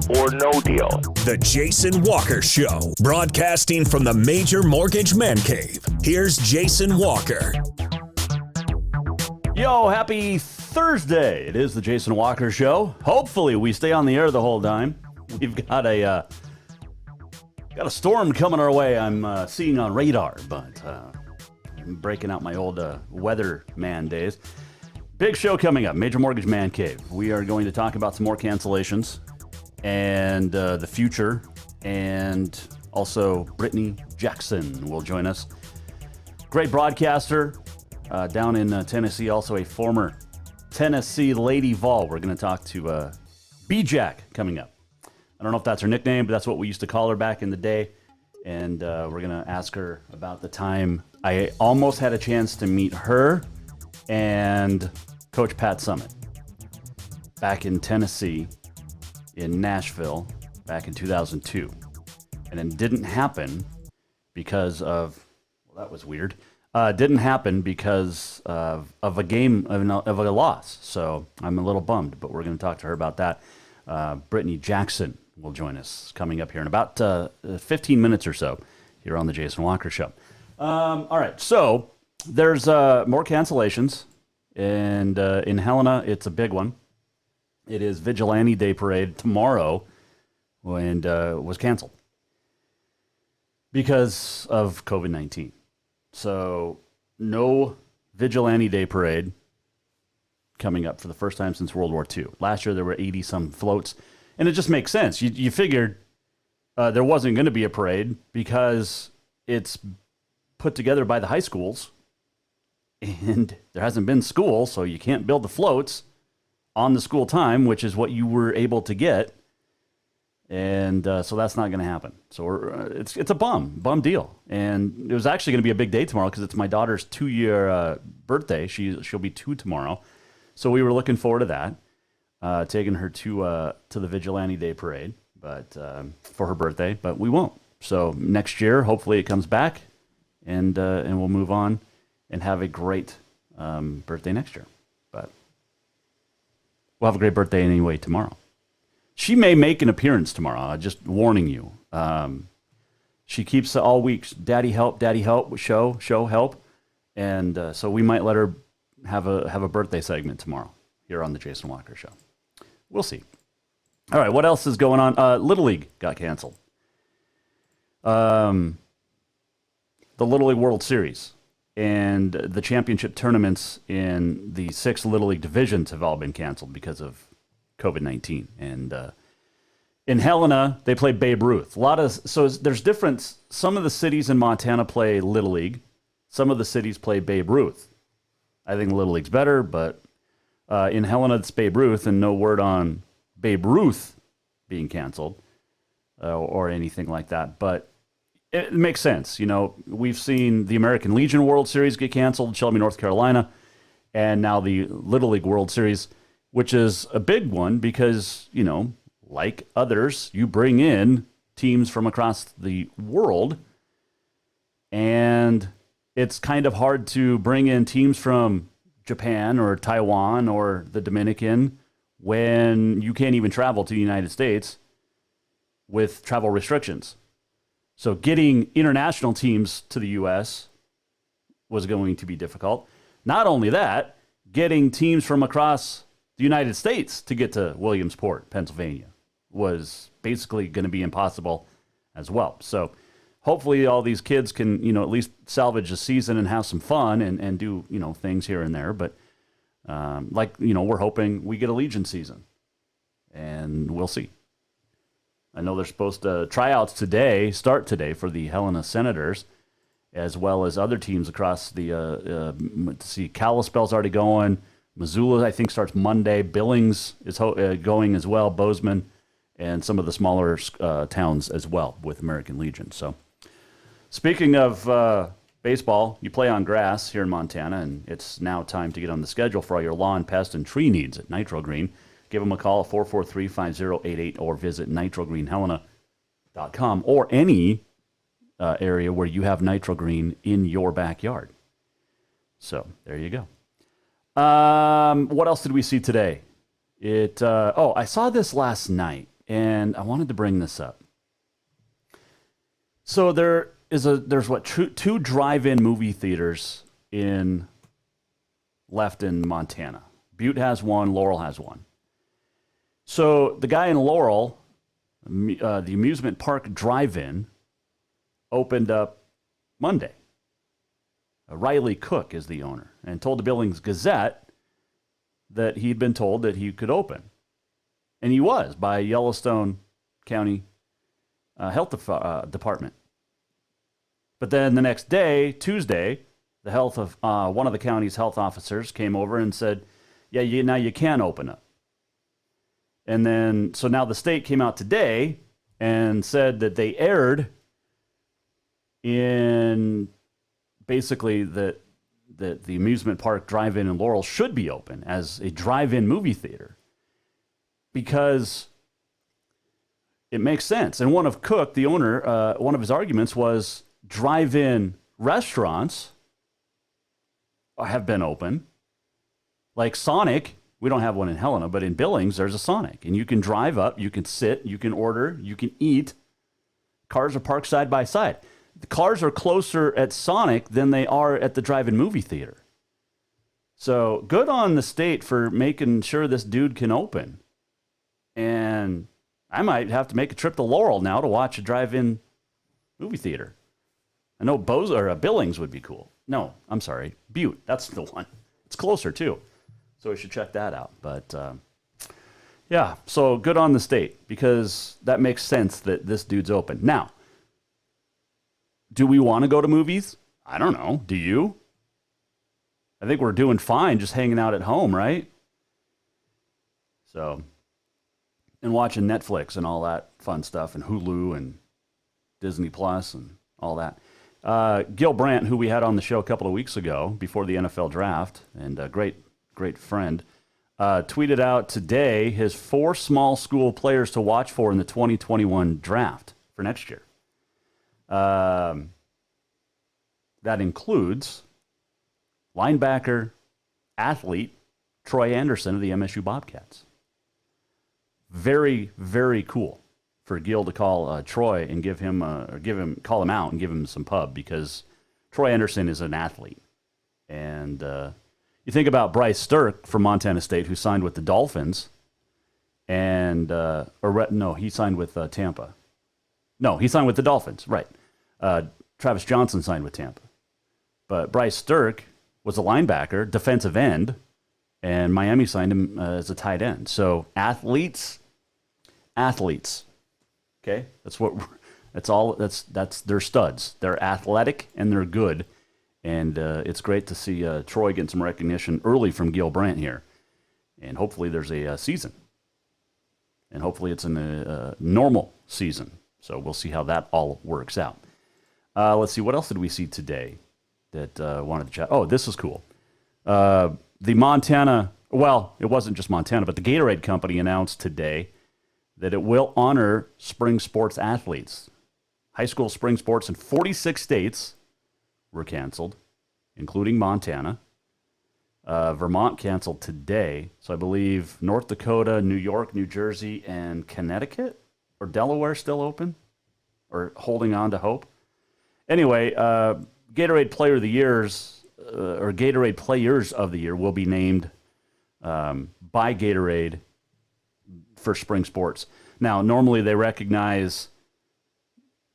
or no deal. The Jason Walker Show, broadcasting from the Major Mortgage Man Cave. Here's Jason Walker. Yo, happy Thursday. It is the Jason Walker Show. Hopefully we stay on the air the whole time. We've got a storm coming our way I'm seeing on radar, but I'm breaking out my old weatherman days. Big show coming up, Major Mortgage Man Cave. We are going to talk about some more cancellations and the future, and also Brittany Jackson will join us. Great broadcaster down in Tennessee, also a former Tennessee Lady Vol. We're going to talk to B-Jack coming up. I don't know if that's her nickname, but that's what we used to call her back in the day. And we're going to ask her about the time I almost had a chance to meet her and Coach Pat Summitt back in Tennessee, in Nashville, back in 2002. And it didn't happen because of, well, that was weird. Didn't happen because of a game, of a loss. So I'm a little bummed, but we're going to talk to her about that. Brittany Jackson will join us coming up here in about 15 minutes or so here on the Jason Walker Show. All right, so there's more cancellations, and in Helena, it's a big one. It is Vigilante Day Parade tomorrow, and was canceled because of COVID-19. So no Vigilante Day Parade coming up for the first time since World War II. Last year there were 80-some floats, and it just makes sense. You figured there wasn't going to be a parade because it's put together by the high schools, and there hasn't been school, so you can't build the floats on the school time, which is what you were able to get. And so that's not going to happen. So it's a bum deal. And it was actually going to be a big day tomorrow because it's my daughter's 2-year birthday. She'll be 2 tomorrow. So we were looking forward to that, taking her to the Vigilante Day Parade, but for her birthday. But we won't. So next year, hopefully it comes back, and we'll move on and have a great birthday next year. But we'll have a great birthday anyway tomorrow. She may make an appearance tomorrow, just warning you. She keeps all week, daddy help, show help. And so we might let her have a birthday segment tomorrow here on the Jason Walker Show. We'll see. All right, what else is going on? Little League got canceled. The Little League World Series and the championship tournaments in the 6 Little League divisions have all been canceled because of COVID-19. And in Helena, they play Babe Ruth. So there's difference. Some of the cities in Montana play Little League. Some of the cities play Babe Ruth. I think Little League's better, but in Helena, it's Babe Ruth, and no word on Babe Ruth being canceled or anything like that. But it makes sense. You know, we've seen the American Legion World Series get canceled, Shelby, North Carolina, and now the Little League World Series, which is a big one because, you know, like others, you bring in teams from across the world, and it's kind of hard to bring in teams from Japan or Taiwan or the Dominican when you can't even travel to the United States with travel restrictions. So getting international teams to the U.S. was going to be difficult. Not only that, getting teams from across the United States to get to Williamsport, Pennsylvania, was basically going to be impossible as well. So hopefully all these kids can, you know, at least salvage a season and have some fun and do, you know, things here and there. But like, you know, we're hoping we get a Legion season, and we'll see. I know they're supposed to tryouts start today for the Helena Senators, as well as other teams across the, let's see, Kalispell's already going. Missoula, I think, starts Monday. Billings is going as well, Bozeman, and some of the smaller towns as well with American Legion. So speaking of baseball, you play on grass here in Montana, and it's now time to get on the schedule for all your lawn, pest, and tree needs at Nitro Green. Give them a call at 443-5088 or visit nitrogreenhelena.com or any area where you have Nitro Green in your backyard. So there you go. What else did we see today? I saw this last night. and I wanted to bring this up. So there's two drive-in movie theaters left in Montana. Butte has one, Laurel has one. So the guy in Laurel, the amusement park drive-in, opened up Monday. Riley Cook is the owner, and told the Billings Gazette that he'd been told that he could open. And he was by Yellowstone County Health Department. But then the next day, Tuesday, the health of one of the county's health officers came over and said, yeah, now you can open up. And then, so now the state came out today and said that they erred in basically that the amusement park drive-in in Laurel should be open as a drive-in movie theater because it makes sense. And one of Cook, the owner, one of his arguments was drive-in restaurants have been open. Like Sonic, we don't have one in Helena, but in Billings, there's a Sonic. And you can drive up, you can sit, you can order, you can eat. Cars are parked side by side. The cars are closer at Sonic than they are at the drive-in movie theater. So good on the state for making sure this dude can open. And I might have to make a trip to Laurel now to watch a drive-in movie theater. I know Billings would be cool. No, I'm sorry. Butte, that's the one. It's closer too. So we should check that out. But yeah, so good on the state because that makes sense that this dude's open. Now, do we want to go to movies? I don't know. Do you? I think we're doing fine just hanging out at home, right? So, and watching Netflix and all that fun stuff and Hulu and Disney Plus and all that. Gil Brandt, who we had on the show a couple of weeks ago before the NFL draft, and a great friend, tweeted out today his 4 small school players to watch for in the 2021 draft for next year. That includes linebacker, athlete, Troy Anderson of the MSU Bobcats. Very, very cool for Gil to call Troy and call him out and give him some pub because Troy Anderson is an athlete. And you think about Bryce Stirk from Montana State, who signed with the Dolphins, and he signed with Tampa. No, he signed with the Dolphins, right? Travis Johnson signed with Tampa, but Bryce Stirk was a linebacker, defensive end, and Miami signed him as a tight end. So athletes. Okay, that's they're studs. They're athletic and they're good, and it's great to see Troy getting some recognition early from Gil Brandt here, and hopefully there's a season, and hopefully it's in a normal season. So we'll see how that all works out. Let's see, what else did we see today that wanted to chat? Oh, this is cool. The Montana, well, it wasn't just Montana, but the Gatorade Company announced today that it will honor spring sports athletes. High school spring sports in 46 states were canceled, including Montana. Vermont canceled today. So I believe North Dakota, New York, New Jersey, and Connecticut or Delaware still open or holding on to hope. Anyway, Gatorade Player of the Years or Gatorade Players of the Year will be named by Gatorade for spring sports. Now, normally they recognize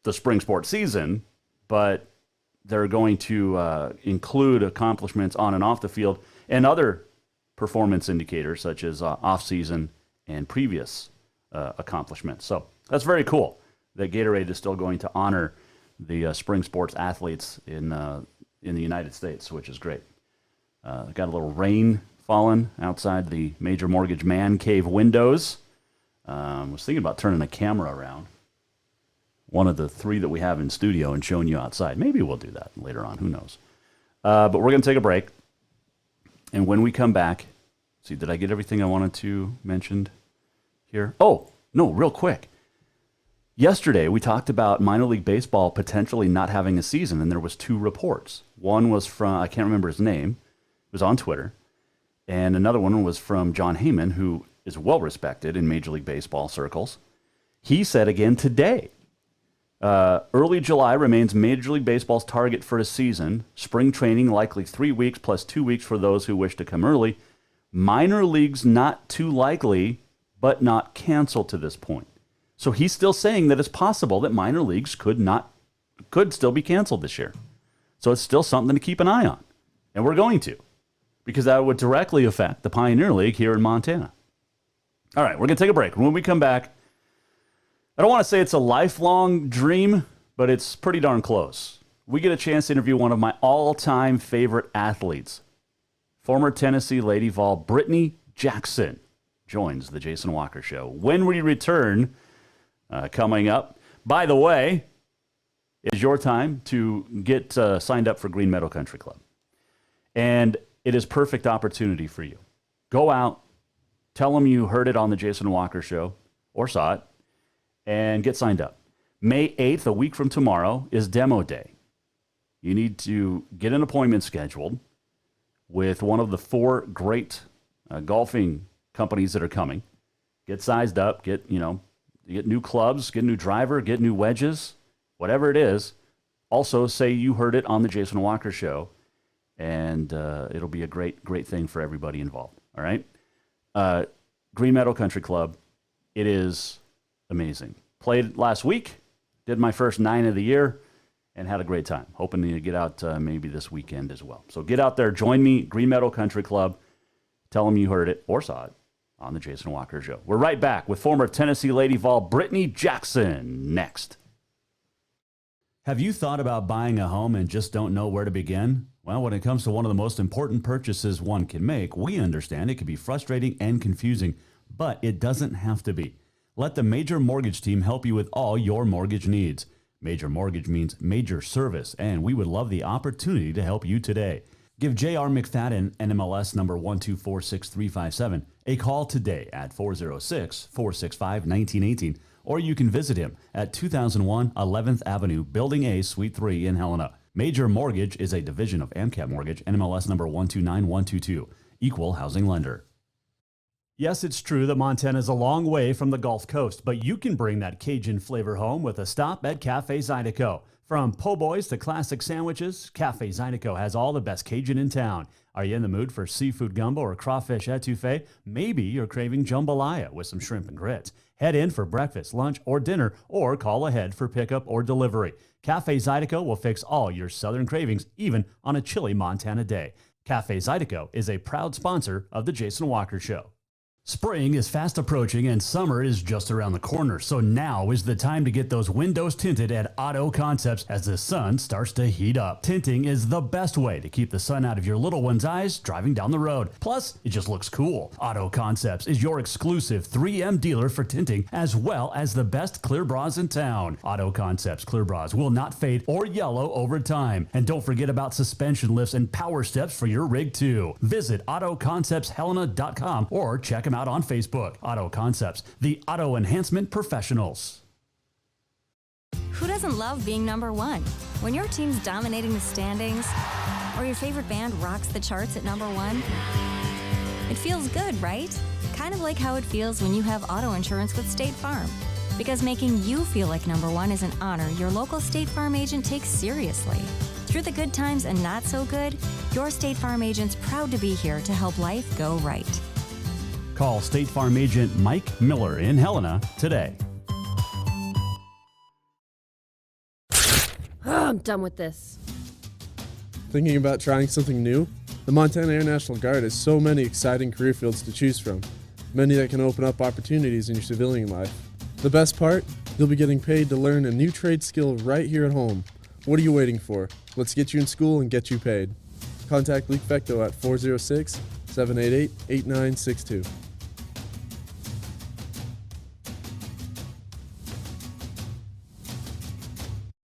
the spring sports season, but they're going to include accomplishments on and off the field and other performance indicators such as off-season and previous accomplishments. So that's very cool that Gatorade is still going to honor the spring sports athletes in the United States, which is great. Got a little rain falling outside the Major Mortgage Man Cave windows. I was thinking about turning the camera around, one of the 3 that we have in studio, and showing you outside. Maybe we'll do that later on. Who knows? But we're going to take a break. And when we come back, see, did I get everything I wanted to mention here? Oh, no, real quick. Yesterday, we talked about minor league baseball potentially not having a season, and there was 2 reports. One was from, I can't remember his name. It was on Twitter. And another one was from John Heyman, who is well-respected in Major League Baseball circles. He said again today, early July remains Major League Baseball's target for a season. Spring training likely 3 weeks plus 2 weeks for those who wish to come early. Minor leagues not too likely, but not canceled to this point. So he's still saying that it's possible that minor leagues could still be canceled this year. So it's still something to keep an eye on. And we're going to, because that would directly affect the Pioneer League here in Montana. All right, we're going to take a break. When we come back, I don't want to say it's a lifelong dream, but it's pretty darn close. We get a chance to interview one of my all-time favorite athletes. Former Tennessee Lady Vol Brittany Jackson joins the Jason Walker Show. When we return, coming up, by the way, it's your time to get signed up for Green Meadow Country Club. And it is perfect opportunity for you. Go out, tell them you heard it on the Jason Walker Show or saw it, and get signed up. May 8th, a week from tomorrow, is demo day. You need to get an appointment scheduled with one of the 4 great golfing companies that are coming. Get sized up, get new clubs, get a new driver, get new wedges, whatever it is. Also, say you heard it on the Jason Walker Show, and it'll be a great thing for everybody involved. All right? Green Meadow Country Club, it is amazing. Played last week, did my first 9 of the year, and had a great time. Hoping to get out maybe this weekend as well. So get out there, join me, Green Meadow Country Club. Tell them you heard it or saw it on the Jason Walker Show. We're right back with former Tennessee Lady Vol Brittany Jackson next. Have you thought about buying a home and just don't know where to begin? Well, when it comes to one of the most important purchases one can make, we understand it can be frustrating and confusing, but it doesn't have to be. Let the Major Mortgage team help you with all your mortgage needs. Major Mortgage means major service, and we would love the opportunity to help you today. Give J.R. McFadden, NMLS number 1246357, a call today at 406-465-1918, or you can visit him at 2001 11th Avenue, Building A, Suite 3 in Helena. Major Mortgage is a division of AMCAP Mortgage, NMLS number 129122, equal housing lender. Yes, it's true that Montana is a long way from the Gulf Coast, but you can bring that Cajun flavor home with a stop at Cafe Zydeco. From po' boys to classic sandwiches, Cafe Zydeco has all the best Cajun in town. Are you in the mood for seafood gumbo or crawfish etouffee? Maybe you're craving jambalaya with some shrimp and grits. Head in for breakfast, lunch, or dinner, or call ahead for pickup or delivery. Cafe Zydeco will fix all your southern cravings, even on a chilly Montana day. Cafe Zydeco is a proud sponsor of The Jason Walker Show. Spring is fast approaching and summer is just around the corner, so now is the time to get those windows tinted at Auto Concepts as the sun starts to heat up. Tinting is the best way to keep the sun out of your little one's eyes driving down the road. Plus, it just looks cool. Auto Concepts is your exclusive 3M dealer for tinting as well as the best clear bras in town. Auto Concepts clear bras will not fade or yellow over time. And don't forget about suspension lifts and power steps for your rig too. Visit AutoConceptsHelena.com or check them out on Facebook. Auto Concepts, the auto enhancement professionals. Who doesn't love being number one? When your team's dominating the standings, or your favorite band rocks the charts at number one, it feels good, right? Kind of like how it feels when you have auto insurance with State Farm. Because making you feel like number one is an honor your local State Farm agent takes seriously. Through the good times and not so good, your State Farm agent's proud to be here to help life go right. Call State Farm agent Mike Miller in Helena today. I'm done with this. Thinking about trying something new? The Montana Air National Guard has so many exciting career fields to choose from, many that can open up opportunities in your civilian life. The best part? You'll be getting paid to learn a new trade skill right here at home. What are you waiting for? Let's get you in school and get you paid. Contact Leak Fecto at 406-788-8962.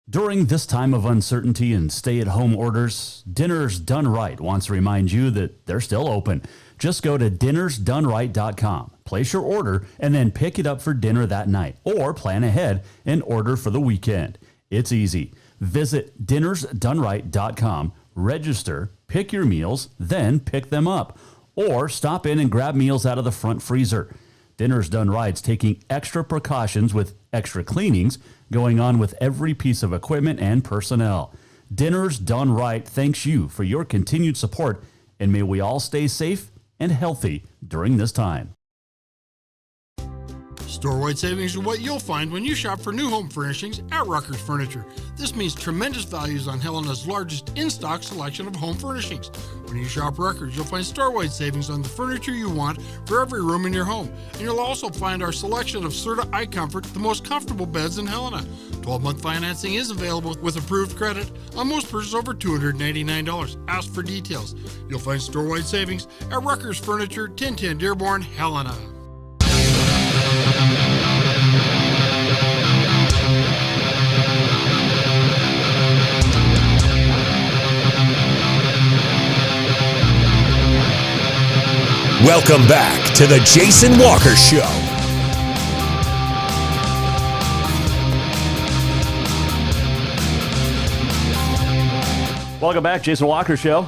During this time of uncertainty and stay-at-home orders, Dinners Done Right wants to remind you that they're still open. Just go to dinnersdoneright.com, place your order, and then pick it up for dinner that night, or plan ahead and order for the weekend. It's easy. Visit dinnersdoneright.com, register, pick your meals, then pick them up, or stop in and grab meals out of the front freezer. Dinners Done Right's taking extra precautions with extra cleanings going on with every piece of equipment and personnel. Dinners Done Right thanks you for your continued support, and may we all stay safe and healthy during this time. Store-wide savings are what you'll find when you shop for new home furnishings at Rucker's Furniture. This means tremendous values on Helena's largest in-stock selection of home furnishings. When you shop Rucker's, you'll find store-wide savings on the furniture you want for every room in your home. And you'll also find our selection of Serta iComfort, the most comfortable beds in Helena. 12-month financing is available with approved credit on most purchases over $289. Ask for details. You'll find store-wide savings at Rucker's Furniture, 1010 Dearborn, Helena. Welcome back to the Jason Walker Show. Welcome back, Jason Walker Show.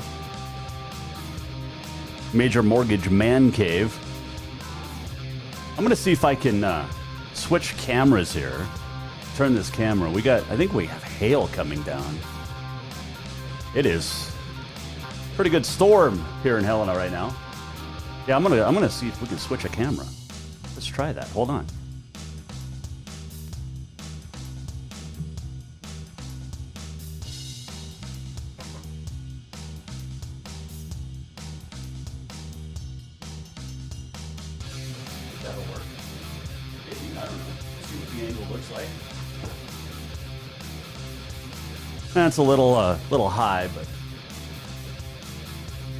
Major Mortgage Man Cave. I'm going to see if I can switch cameras here. Turn this camera. I think we have hail coming down. It is a pretty good storm here in Helena right now. Yeah, I'm gonna see if we can switch a camera. Let's try that. Hold on. That'll work. Maybe, I don't know. See what the angle looks like. That's a little high, but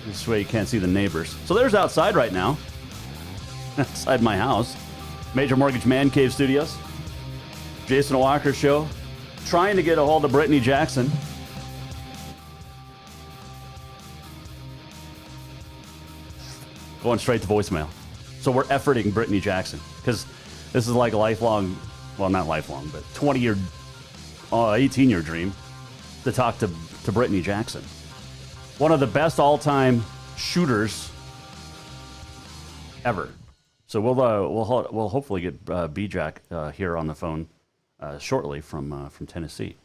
this way you can't see the neighbors. So there's outside right now. Outside my house. Major Mortgage Man Cave Studios. Jason Walker Show. Trying to get a hold of Brittany Jackson. Going straight to voicemail. So we're efforting Brittany Jackson. Because this is like a lifelong, well, not lifelong, but 20-year, 18-year dream to talk to Brittany Jackson. One of the best all-time shooters ever. So we'll hopefully get B-Jack here on the phone shortly from Tennessee.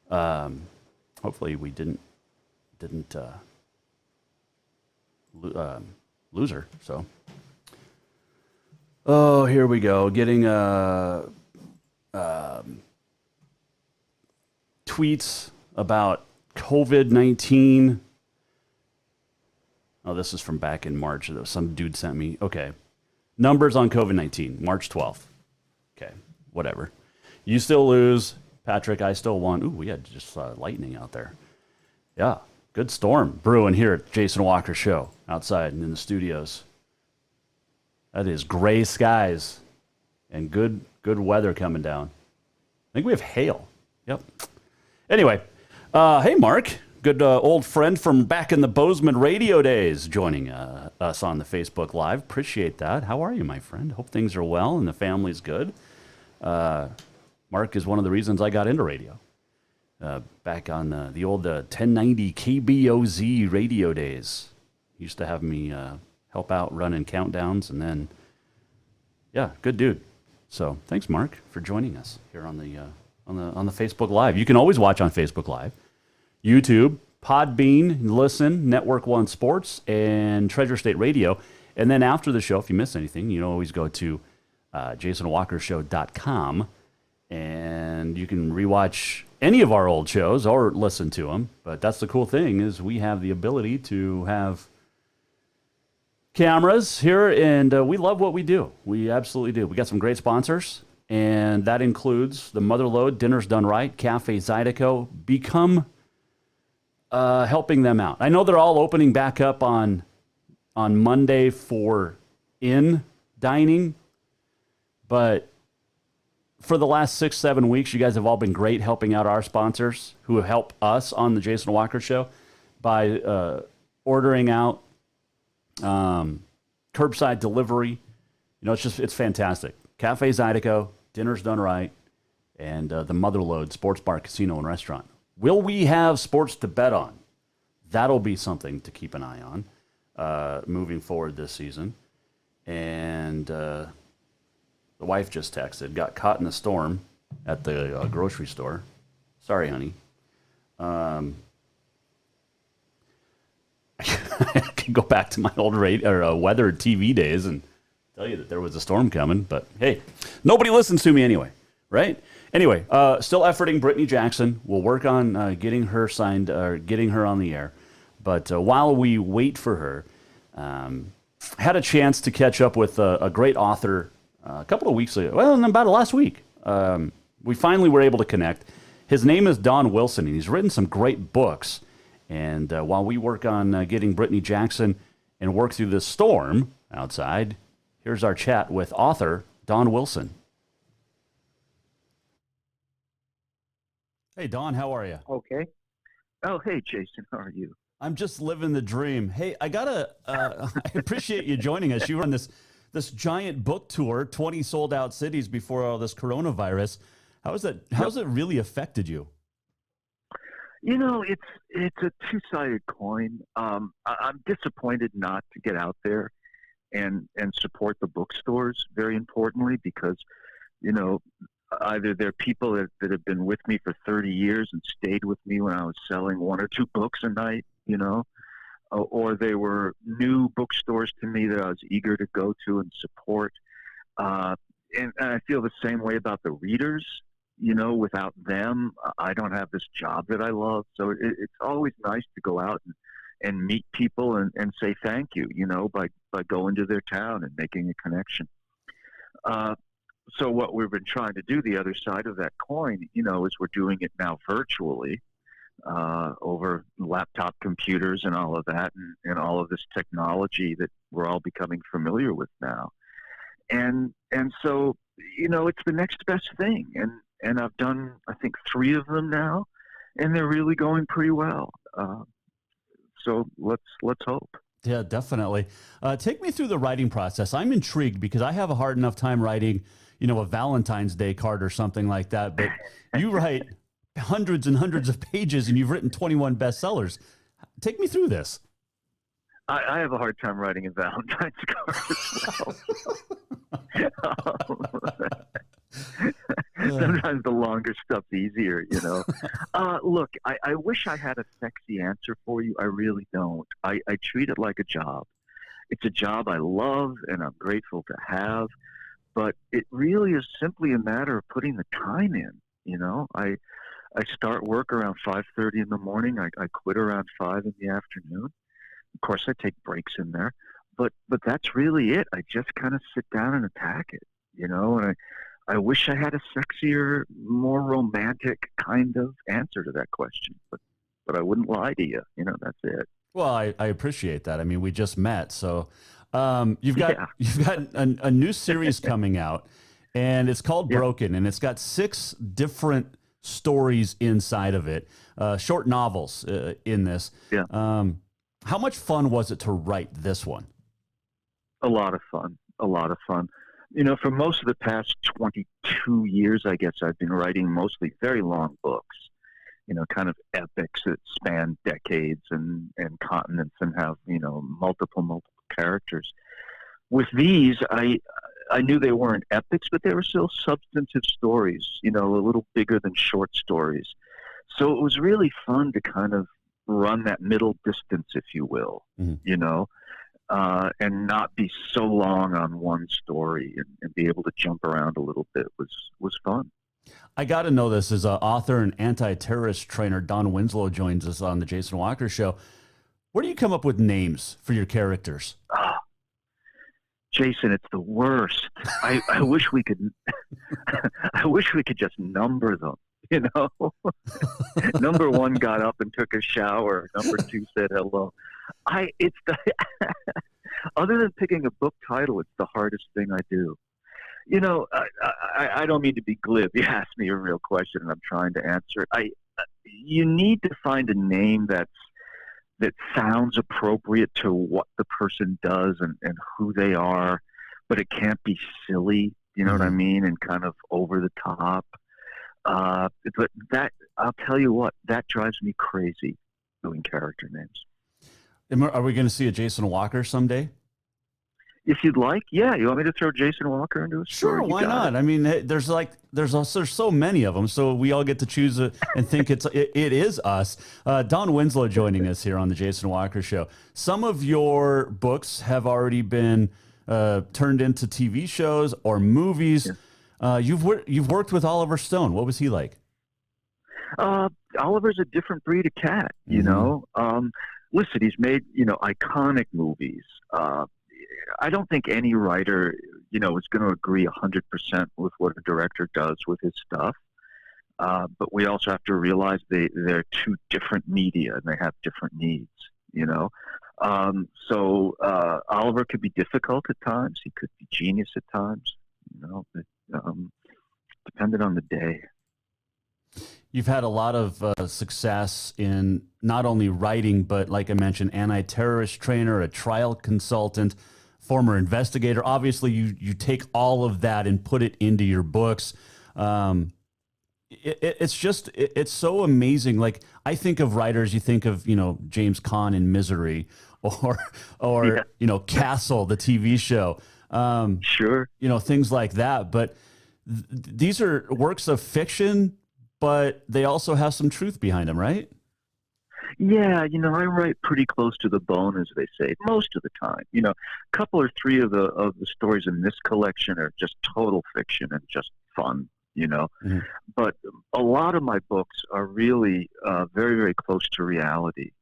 Hopefully we didn't lose her. So, oh, here we go. Getting tweets about COVID-19. Oh, this is from back in March. Some dude sent me. Okay. Numbers on COVID-19, March 12th. Okay, whatever. You still lose. Patrick, I still won. Ooh, we had just lightning out there. Yeah, good storm brewing here at Jason Walker Show, outside and in the studios. That is gray skies and good weather coming down. I think we have hail. Yep. Anyway, hey, Mark, good old friend from back in the Bozeman radio days, joining us on the Facebook Live. Appreciate that. How are you, my friend? Hope things are well and the family's good. Mark is one of the reasons I got into radio. Back on the old 1090 KBOZ radio days. Used to have me help out running countdowns, and then, yeah, good dude. So thanks, Mark, for joining us here on the Facebook Live. You can always watch on Facebook Live, YouTube, Podbean, listen, Network One Sports, and Treasure State Radio. And then after the show, if you miss anything, you can always go to JasonWalkerShow.com, and you can rewatch any of our old shows or listen to them. But that's the cool thing, is we have the ability to have cameras here, and we love what we do. We absolutely do. We got some great sponsors, and that includes the Motherlode, Dinners Done Right, Cafe Zydeco. Become helping them out. I know they're all opening back up on Monday for in dining, but for the last 6-7 weeks, you guys have all been great helping out our sponsors who help us on the Jason Walker Show by ordering out, curbside delivery. You know, it's fantastic. Cafe Zydeco, Dinners Done Right, and the Motherlode Sports Bar, Casino, and Restaurant. Will we have sports to bet on? That'll be something to keep an eye on moving forward this season. And The wife just texted, got caught in a storm at the grocery store. Sorry, honey. I can go back to my old weather TV days and tell you that there was a storm coming, but hey, nobody listens to me anyway, right? Anyway, still efforting Brittany Jackson. We'll work on getting her signed, or getting her on the air. But while we wait for her, had a chance to catch up with a great author a couple of weeks ago. Well, about last week. We finally were able to connect. His name is Don Wilson, and he's written some great books. And while we work on getting Brittany Jackson and work through this storm outside, here's our chat with author Don Wilson. Hey, Don, how are you? Okay. Oh, hey, Jason, how are you? I'm just living the dream. Hey, I appreciate you joining us. You were on this giant book tour, 20 sold out cities before all this coronavirus. How's it really affected you? You know, it's a two-sided coin. I'm disappointed not to get out there and support the bookstores, very importantly, because, you know, either they're people that have been with me for 30 years and stayed with me when I was selling 1 or 2 books a night, you know, or they were new bookstores to me that I was eager to go to and support. And I feel the same way about the readers. You know, without them, I don't have this job that I love. So it's always nice to go out and meet people and say thank you, you know, by going to their town and making a connection. So what we've been trying to do, the other side of that coin, you know, is we're doing it now virtually over laptop computers and all of that and all of this technology that we're all becoming familiar with now. And so, you know, it's the next best thing. And I've done, I think, 3 of them now, and they're really going pretty well. So let's hope. Yeah, definitely. Take me through the writing process. I'm intrigued because I have a hard enough time writing, you know, a Valentine's Day card or something like that. But you write hundreds and hundreds of pages, and you've written 21 bestsellers. Take me through this. I have a hard time writing a Valentine's card as well. Sometimes the longer stuff's easier, you know. Look, I wish I had a sexy answer for you. I really don't. I treat it like a job. It's a job I love and I'm grateful to have, but it really is simply a matter of putting the time in, you know. I start work around 5:30 in the morning. I quit around 5 in the afternoon. Of course, I take breaks in there, but that's really it. I just kind of sit down and attack it, you know, and I wish I had a sexier, more romantic kind of answer to that question, but I wouldn't lie to you. You know, that's it. Well, I appreciate that. I mean, we just met, so you've got a new series coming out, and it's called Broken, and it's got 6 different stories inside of it, short novels in this. Yeah. How much fun was it to write this one? A lot of fun. A lot of fun. You know, for most of the past 22 years, I guess, I've been writing mostly very long books, you know, kind of epics that span decades and continents and have, you know, multiple characters. With these, I knew they weren't epics, but they were still substantive stories, you know, a little bigger than short stories. So it was really fun to kind of run that middle distance, if you will, you know, and not be so long on one story and be able to jump around a little bit was fun. I got to know this as author and anti-terrorist trainer Don Winslow joins us on the Jason Walker Show. Where do you come up with names for your characters? Jason, it's the worst. I wish we could. I wish we could just number them. You know, number 1 got up and took a shower. Number 2 said hello. Other than picking a book title, it's the hardest thing I do. You know, I don't mean to be glib. You asked me a real question, and I'm trying to answer it. You need to find a name that sounds appropriate to what the person does and who they are, but it can't be silly. You know what I mean? And kind of over the top. But that, I'll tell you what, that drives me crazy, doing character names. Are we going to see a Jason Walker someday? If you'd like, yeah. You want me to throw Jason Walker into a story? Sure, You why got not? it. I mean, there's so many of them, so we all get to choose and think it is us. Don Winslow joining us here on the Jason Walker Show. Some of your books have already been turned into TV shows or movies. You've worked with Oliver Stone. What was he like? Oliver's a different breed of cat, you know. Listen, he's made, iconic movies. I don't think any writer, is going to agree 100% with what a director does with his stuff. But we also have to realize they're two different media and they have different needs, So Oliver could be difficult at times. He could be genius at times, depending on the day. You've had a lot of success in not only writing, but like I mentioned, anti-terrorist trainer, a trial consultant, former investigator. Obviously, you take all of that and put it into your books. It's so amazing. Like, I think of writers, you think of, James Caan in Misery or Castle, the TV show. Sure. Things like that. But these are works of fiction, but they also have some truth behind them, right? Yeah, I write pretty close to the bone, as they say, most of the time. A couple or three of the stories in this collection are just total fiction and just fun, Mm-hmm. But a lot of my books are really very, very close to reality.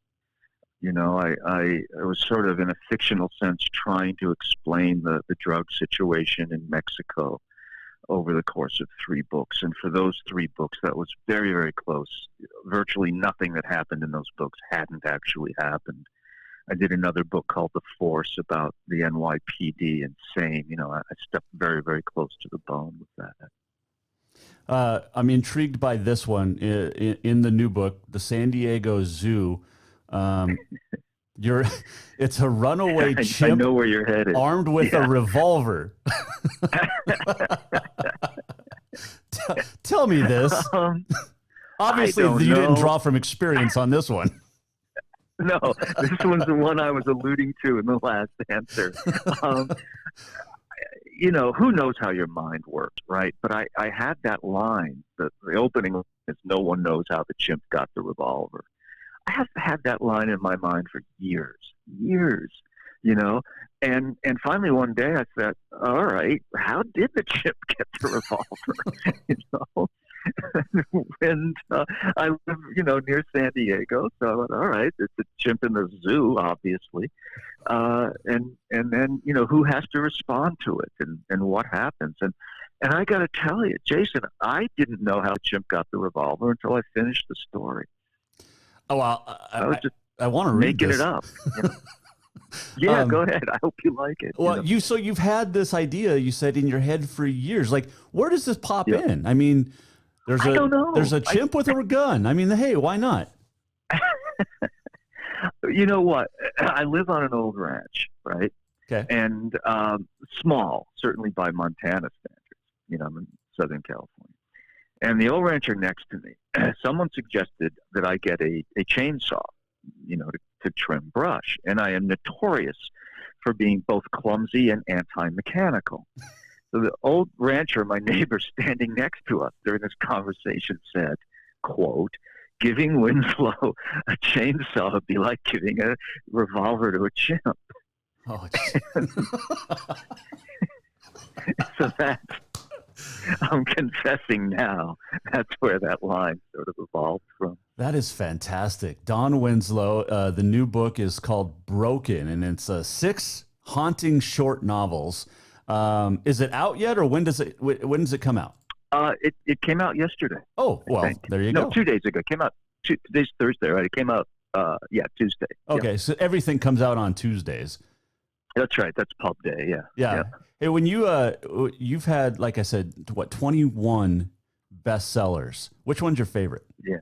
I was sort of, in a fictional sense, trying to explain the drug situation in Mexico over the course of 3 books. And for those 3 books, that was very, very close. Virtually nothing that happened in those books hadn't actually happened. I did another book called The Force about the NYPD, and same, I stepped very, very close to the bone with that. I'm intrigued by this one in the new book, The San Diego Zoo. It's a runaway chimp. I know where you're headed. Armed with a revolver. Tell me this. Obviously, you didn't draw from experience on this one. No, this one's the one I was alluding to in the last answer. Who knows how your mind works, right? But I had that line, the opening is, "No one knows how the chimp got the revolver." I have had that line in my mind for years, and finally one day I said, all right, how did the chimp get the revolver? And I live, near San Diego, so I went, all right, it's a chimp in the zoo, obviously. And then, who has to respond to it and what happens? And I got to tell you, Jason, I didn't know how the chimp got the revolver until I finished the story. Oh, well, I was just I want to read making this. it up. Yeah, go ahead. I hope you like it. Well, you've had this idea, you said, in your head for years. Like, where does this pop in? I mean, I don't know. There's a chimp with a gun. I mean, hey, why not? You know what? I live on an old ranch, right? Okay. And small, certainly by Montana standards. I'm in Southern California. And the old rancher next to me, someone suggested that I get a chainsaw, to trim brush. And I am notorious for being both clumsy and anti-mechanical. So the old rancher, my neighbor standing next to us during this conversation, said, quote, "Giving Winslow a chainsaw would be like giving a revolver to a chimp." Oh, So that's, I'm confessing now, that's where that line sort of evolved from. that is fantastic. Don Winslow, the new book is called Broken, and it's 6 haunting short novels. Is it out yet, or when does it come out? It came out yesterday. Oh, well, there you go. No, 2 days ago. It came out. Today's Thursday, right? It came out, Tuesday. Okay, Yeah. so everything comes out on Tuesdays. That's right. That's pub day, yeah. Yeah. Hey, when you've had, like I said, 21 bestsellers. Which one's your favorite? Yeah.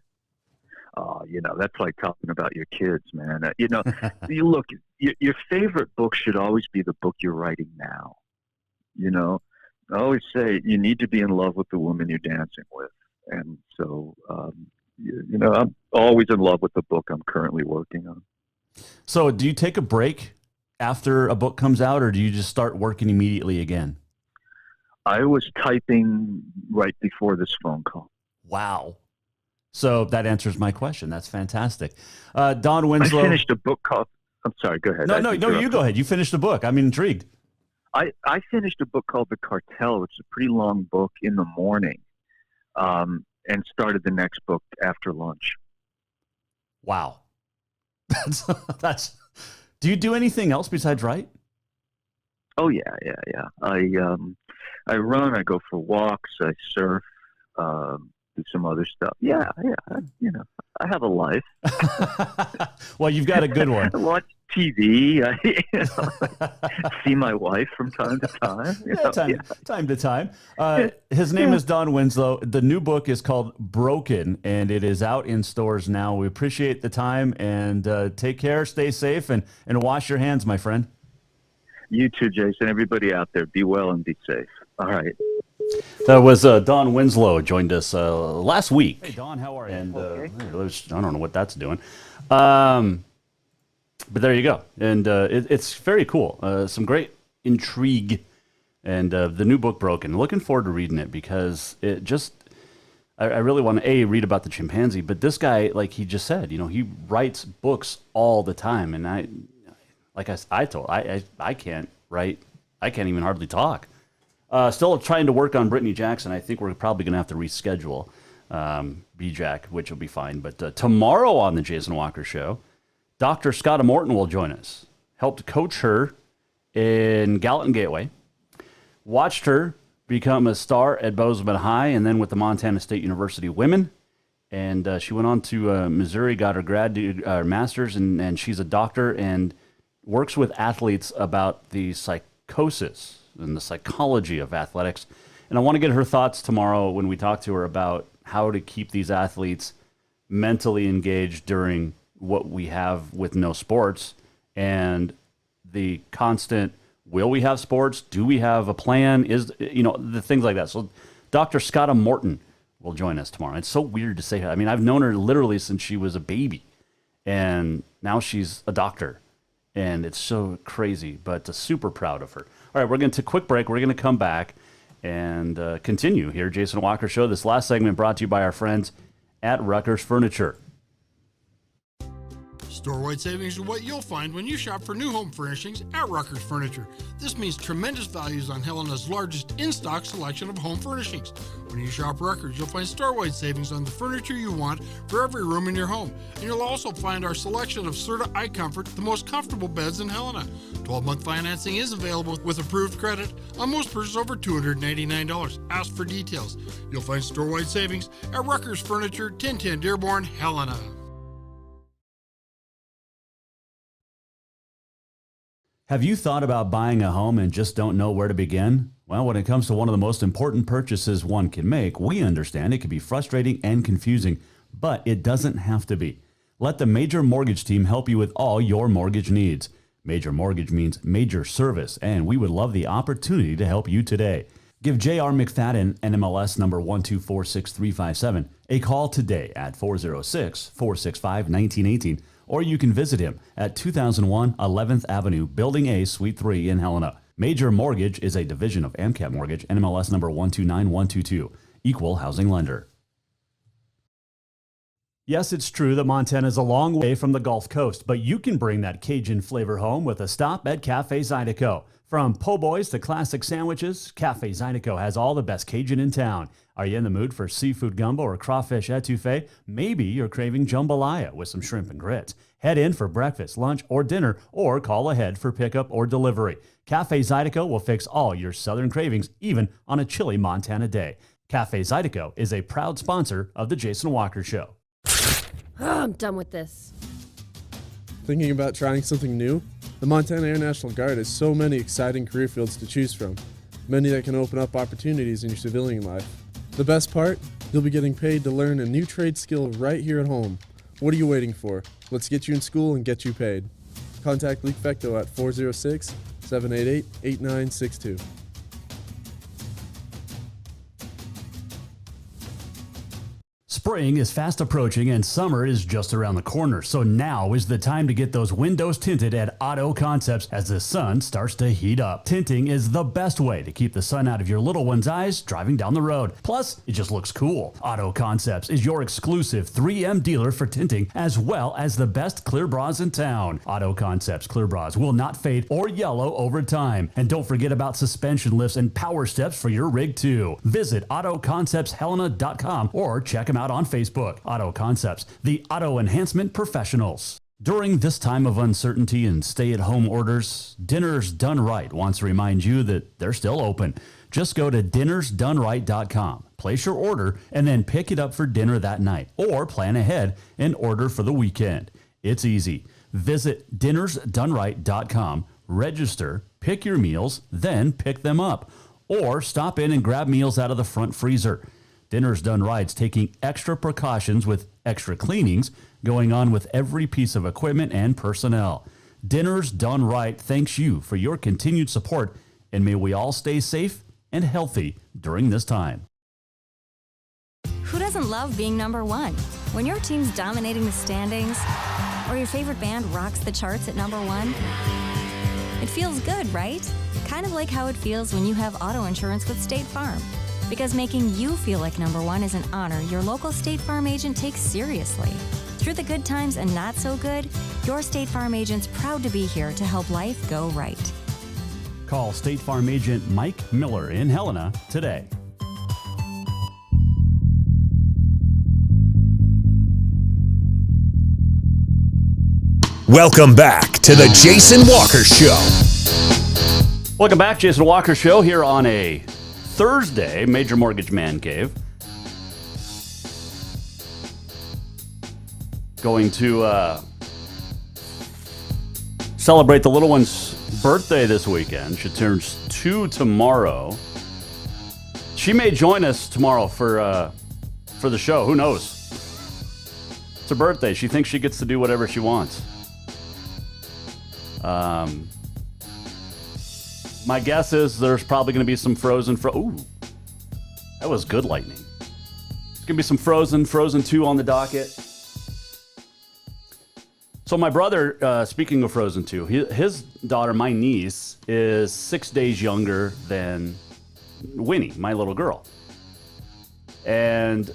That's like talking about your kids, man. You look, your favorite book should always be the book you're writing now. I always say you need to be in love with the woman you're dancing with. And so, I'm always in love with the book I'm currently working on. So do you take a break after a book comes out, or do you just start working immediately again? I was typing right before this phone call. Wow. So that answers my question. That's fantastic. Don Winslow. I finished a book called. I'm sorry. Go ahead. No, you go ahead. You finished the book. I'm intrigued. I finished a book called The Cartel, which is a pretty long book, in the morning, and started the next book after lunch. Wow. That's. Do you do anything else besides write? Oh yeah. I run. I go for walks. I surf. Do some other stuff. Yeah. You know, I have a life. Well, you've got a good one. I watch TV. I see my wife from time to time. Time to time. His name is Don Winslow. The new book is called Broken, and it is out in stores now. We appreciate the time, and take care, stay safe, and wash your hands, my friend. You too, Jason. Everybody out there, be well and be safe. All right. That was Don Winslow joined us last week. Hey, Don, how are you? And I don't know what that's doing. But there you go. And it's very cool. Some great intrigue. And the new book, Broken. Looking forward to reading it because it just, I really want to, read about the chimpanzee. But this guy, like he just said, you know, he writes books all the time. And I can't write. I can't even hardly talk. Still trying to work on Brittany Jackson. I think we're probably going to have to reschedule B-Jack, which will be fine. But tomorrow on the Jason Walker Show, Dr. Scotta Morton will join us. Helped coach her in Gallatin Gateway. Watched her become a star at Bozeman High and then with the Montana State University women. And she went on to Missouri, got her master's, and she's a doctor and works with athletes about the psychosis and the psychology of athletics. And I want to get her thoughts tomorrow when we talk to her about how to keep these athletes mentally engaged during what we have with no sports and the constant, will we have sports? Do we have a plan? The things like that. So Dr. Scotta Morton will join us tomorrow. It's so weird to say her. I mean, I've known her literally since she was a baby, and now she's a doctor. And it's so crazy, but super proud of her. All right, we're going to take a quick break. We're going to come back and continue here. Jason Walker Show. This last segment brought to you by our friends at Rucker's Furniture. Store-wide savings are what you'll find when you shop for new home furnishings at Rucker's Furniture. This means tremendous values on Helena's largest in-stock selection of home furnishings. When you shop Rucker's, you'll find store-wide savings on the furniture you want for every room in your home. And you'll also find our selection of Serta iComfort, the most comfortable beds in Helena. 12-month financing is available with approved credit on most purchases over $299. Ask for details. You'll find store-wide savings at Rucker's Furniture, 1010 Dearborn, Helena. Have you thought about buying a home and just don't know where to begin? Well, when it comes to one of the most important purchases one can make, we understand it can be frustrating and confusing, but it doesn't have to be. Let the Major Mortgage team help you with all your mortgage needs. Major Mortgage means major service, and we would love the opportunity to help you today. Give J.R. McFadden, NMLS number 1246357, a call today at 406-465-1918, or you can visit him at 2001 11th Avenue, Building A, Suite 3 in Helena. Major Mortgage is a division of AMCAP Mortgage, NMLS number 129122, equal housing lender. Yes, it's true that Montana is a long way from the Gulf Coast, but you can bring that Cajun flavor home with a stop at Cafe Zydeco. From po' boys to classic sandwiches, Cafe Zydeco has all the best Cajun in town. Are you in the mood for seafood gumbo or crawfish etouffee? Maybe you're craving jambalaya with some shrimp and grits. Head in for breakfast, lunch, or dinner, or call ahead for pickup or delivery. Cafe Zydeco will fix all your southern cravings, even on a chilly Montana day. Cafe Zydeco is a proud sponsor of The Jason Walker Show. I'm done with this. Thinking about trying something new? The Montana Air National Guard has so many exciting career fields to choose from, many that can open up opportunities in your civilian life. The best part? You'll be getting paid to learn a new trade skill right here at home. What are you waiting for? Let's get you in school and get you paid. Contact Leak Fecto at 406-788-8962. Spring is fast approaching and summer is just around the corner, so now is the time to get those windows tinted at Auto Concepts as the sun starts to heat up. Tinting is the best way to keep the sun out of your little one's eyes driving down the road. Plus, it just looks cool. Auto Concepts is your exclusive 3M dealer for tinting, as well as the best clear bras in town. Auto Concepts clear bras will not fade or yellow over time. And don't forget about suspension lifts and power steps for your rig too. Visit AutoConceptsHelena.com or check them out on Facebook. Auto Concepts, the auto enhancement professionals. During this time of uncertainty and stay-at-home orders, Dinners Done Right wants to remind you that they're still open. Just go to dinnersdoneright.com, place your order, and then pick it up for dinner that night. Or plan ahead and order for the weekend. It's easy. Visit dinnersdoneright.com, register, pick your meals, then pick them up. Or stop in and grab meals out of the front freezer. Dinners Done Right's taking extra precautions with extra cleanings going on with every piece of equipment and personnel. Dinners Done Right thanks you for your continued support, and may we all stay safe and healthy during this time. Who doesn't love being number one? When your team's dominating the standings, or your favorite band rocks the charts at number one, it feels good, right? Kind of like how it feels when you have auto insurance with State Farm. Because making you feel like number one is an honor your local State Farm agent takes seriously. Through the good times and not so good, your State Farm agent's proud to be here to help life go right. Call State Farm agent Mike Miller in Helena today. Welcome back to the Jason Walker Show. Welcome back, Jason Walker Show here on a Thursday, Major Mortgage Man Cave. Going to celebrate the little one's birthday this weekend. She turns 2 tomorrow. She may join us tomorrow for the show. Who knows? It's her birthday. She thinks she gets to do whatever she wants. My guess is there's probably going to be some Frozen. Ooh, that was good lightning. There's going to be some Frozen 2 on the docket. So my brother, speaking of Frozen 2, his daughter, my niece, is 6 days younger than Winnie, my little girl. And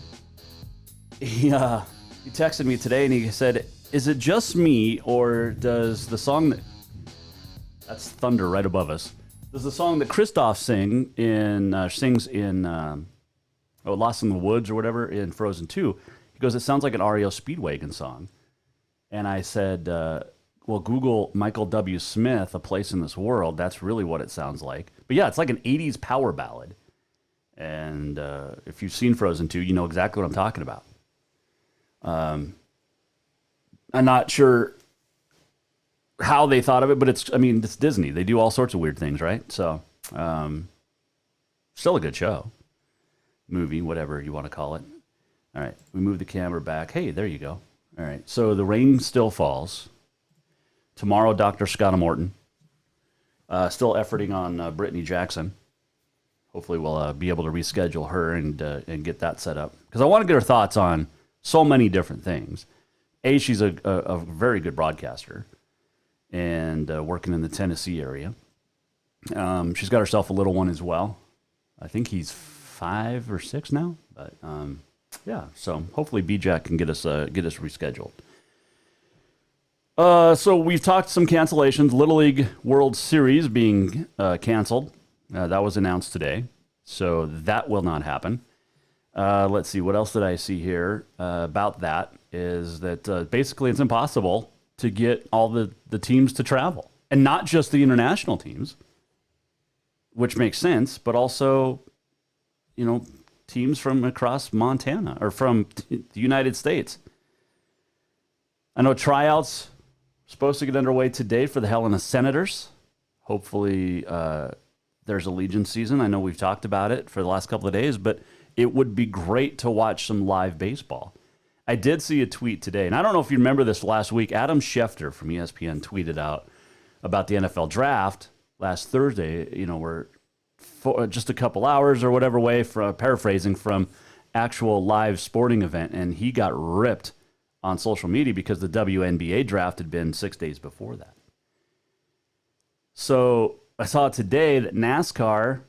he texted me today and he said, is it just me, or does the song that's thunder right above us, does the song that Kristoff sings in Lost in the Woods or whatever in Frozen 2, he goes, it sounds like an REO Speedwagon song. And I said, well, Google Michael W. Smith, A Place in This World. That's really what it sounds like. But yeah, it's like an 80s power ballad. And if you've seen Frozen 2, you know exactly what I'm talking about. I'm not sure how they thought of it, but it's Disney. They do all sorts of weird things, right? So, still a good show. Movie, whatever you want to call it. All right, we move the camera back. Hey, there you go. All right, so the rain still falls. Tomorrow, Dr. Scott Morton. Still efforting on Brittany Jackson. Hopefully we'll be able to reschedule her and get that set up. Because I want to get her thoughts on so many different things. She's a very good broadcaster and working in the Tennessee area. She's got herself a little one as well. I think he's 5 or 6 now. But yeah, so hopefully BJack can get us rescheduled. So we've talked some cancellations. Little League World Series being canceled. That was announced today. So that will not happen. Let's see, what else did I see here about that is that basically it's impossible to get all the teams to travel. And not just the international teams, which makes sense, but also, teams from across Montana or from the United States. I know tryouts are supposed to get underway today for the Helena Senators. Hopefully there's a Legion season. I know we've talked about it for the last couple of days, but it would be great to watch some live baseball. I did see a tweet today, and I don't know if you remember this last week. Adam Schefter from ESPN tweeted out about the NFL draft last Thursday. We're just a couple hours or whatever away from, paraphrasing, from actual live sporting event, and he got ripped on social media because the WNBA draft had been 6 days before that. So I saw today that NASCAR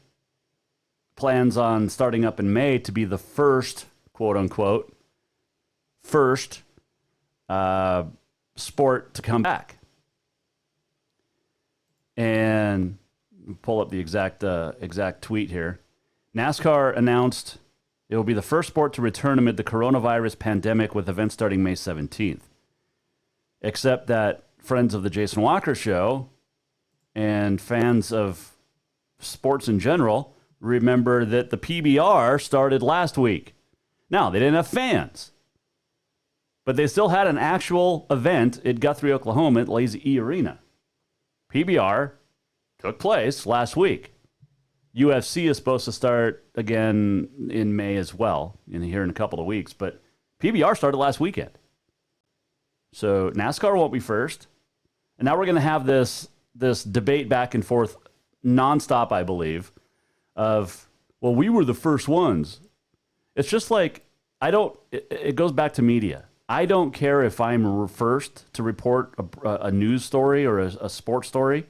plans on starting up in May to be the first, quote unquote, first sport to come back. And pull up the exact tweet here. NASCAR announced it will be the first sport to return amid the coronavirus pandemic, with events starting May 17th. Except that friends of the Jason Walker Show and fans of sports in general remember that the PBR started last week. Now, they didn't have fans, but they still had an actual event at Guthrie, Oklahoma at Lazy E Arena. PBR took place last week. UFC is supposed to start again in May as well, here in a couple of weeks, but PBR started last weekend. So NASCAR won't be first. And now we're going to have this debate back and forth nonstop, I believe, of, well, we were the first ones. It's just like, it goes back to media. I don't care if I'm first to report a news story or a sports story,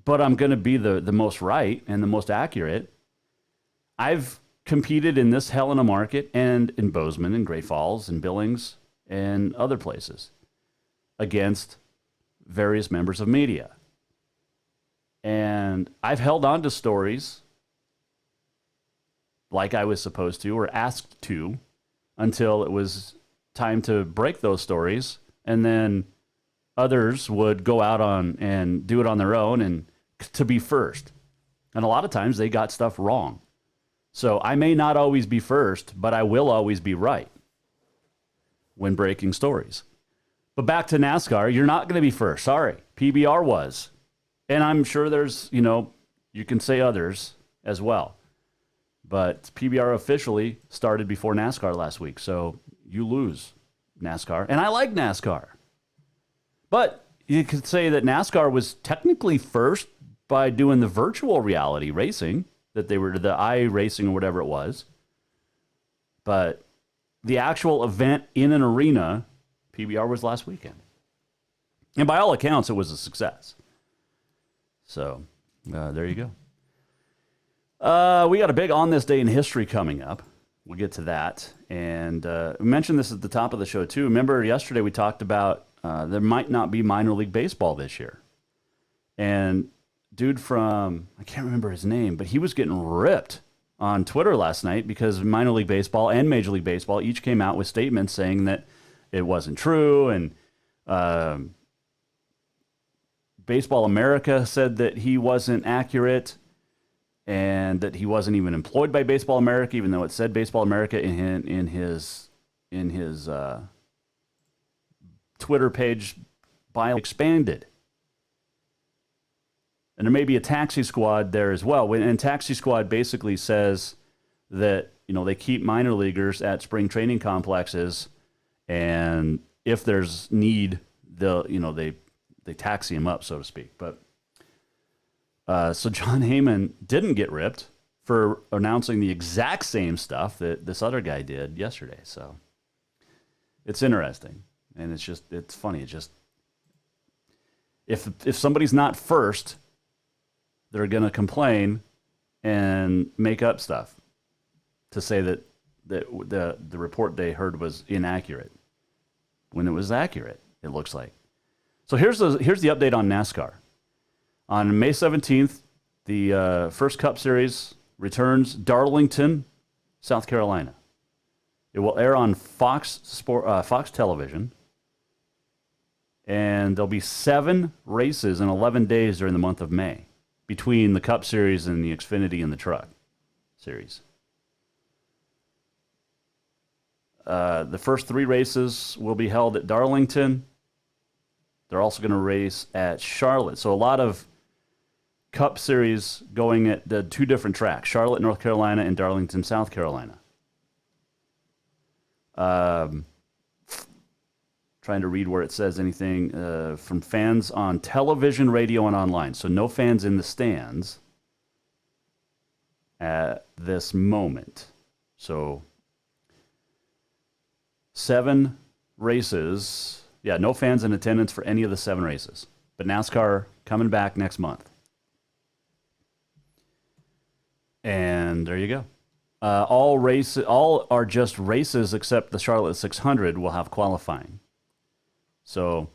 but I'm going to be the most right and the most accurate. I've competed in this Helena market and in Bozeman and Great Falls and Billings and other places against various members of media. And I've held on to stories like I was supposed to or asked to until it was time to break those stories. And then others would go out on and do it on their own and to be first. And a lot of times they got stuff wrong. So I may not always be first, but I will always be right when breaking stories. But back to NASCAR, you're not going to be first. Sorry. PBR was. And I'm sure there's, you can say others as well. But PBR officially started before NASCAR last week. So you lose, NASCAR. And I like NASCAR. But you could say that NASCAR was technically first by doing the virtual reality racing, that they were the iRacing or whatever it was. But the actual event in an arena, PBR was last weekend. And by all accounts, it was a success. So there you go. We got a big On This Day in History coming up. We'll get to that. And we mentioned this at the top of the show, too. Remember, yesterday we talked about there might not be minor league baseball this year. And dude from, I can't remember his name, but he was getting ripped on Twitter last night because minor league baseball and Major League Baseball each came out with statements saying that it wasn't true. And Baseball America said that he wasn't accurate and that he wasn't even employed by Baseball America, even though it said Baseball America in his Twitter page bio expanded. And there may be a taxi squad there as well. And taxi squad basically says that, they keep minor leaguers at spring training complexes, and if there's need, they taxi them up, so to speak. But so John Heyman didn't get ripped for announcing the exact same stuff that this other guy did yesterday. So it's interesting, and it's funny. It's just if somebody's not first, they're going to complain and make up stuff to say that the report they heard was inaccurate when it was accurate, it looks like. So here's the update on NASCAR. On May 17th, the first Cup Series returns Darlington, South Carolina. It will air on Fox Television, and there'll be 7 races in 11 days during the month of May between the Cup Series and the Xfinity and the Truck Series. The first 3 races will be held at Darlington. They're also going to race at Charlotte. So a lot of Cup Series going at the 2 different tracks, Charlotte, North Carolina, and Darlington, South Carolina. Trying to read where it says anything from fans on television, radio, and online. So no fans in the stands at this moment. So 7 races. Yeah, no fans in attendance for any of the 7 races. But NASCAR coming back next month. And there you go. All are just races except the Charlotte 600 will have qualifying. So